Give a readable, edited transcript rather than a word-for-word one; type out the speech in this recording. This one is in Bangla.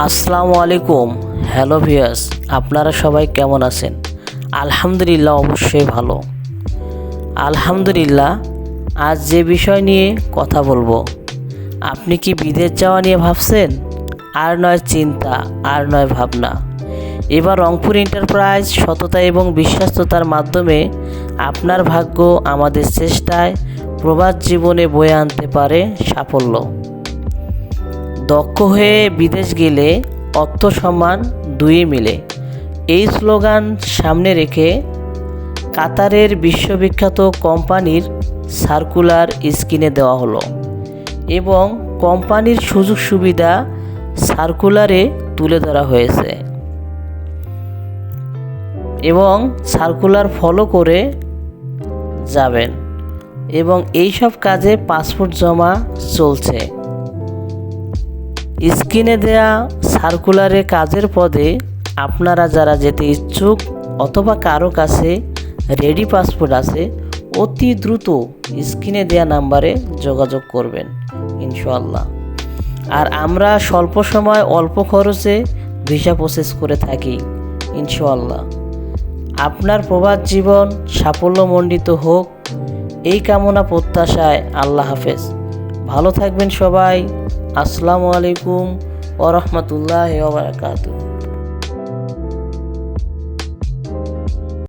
আসসালামু আলাইকুম। হ্যালো ভিউয়ার্স, আপনারা সবাই কেমন আছেন? আলহামদুলিল্লাহ, অবশ্যই ভালো। আলহামদুলিল্লাহ, আজ যে বিষয় নিয়ে কথা বলবো, আপনি কি বিদেশ যাওয়া নিয়ে ভাবছেন? আর নয় চিন্তা, আর নয় ভাবনা। এবার রংপুর এন্টারপ্রাইজ সততা এবং বিশ্বস্ততার মাধ্যমে আপনার ভাগ্য আমাদের চেষ্টায় প্রবাস জীবনে বয়ে আনতে পারে সাফল্য। দক্ষ হয়ে বিদেশ গেলে অর্থ সম্মান দুই মিলে, এই স্লোগান সামনে রেখে কাতারের বিশ্ববিখ্যাত কোম্পানির সার্কুলার স্ক্রিনে দেওয়া হলো এবং কোম্পানির সুযোগ সুবিধা সার্কুলারে তুলে ধরা হয়েছে এবং সার্কুলার ফলো করে যাবেন এবং এই সব কাজে পাসপোর্ট জমা চলছে। স্ক্রিনে দেয়া সার্কুলারে কাজের পদে আপনারা যারা যেতে ইচ্ছুক অথবা কারো কাছে রেডি পাসপোর্ট আছে, অতি দ্রুত স্ক্রিনে দেয়া নাম্বারে যোগাযোগ করবেন ইনশাআল্লাহ। আর আমরা স্বল্প সময় অল্প খরচে ভিসা প্রসেস করে থাকি ইনশাআল্লাহ। আপনার প্রবাস জীবন সাফল্যমণ্ডিত হোক, এই কামনা প্রত্যাশায় আল্লাহ হাফেজ। ভালো থাকবেন সবাই। আসসালামু আলাইকুম ওয়া রাহমাতুল্লাহি ওয়া বারাকাতুহু।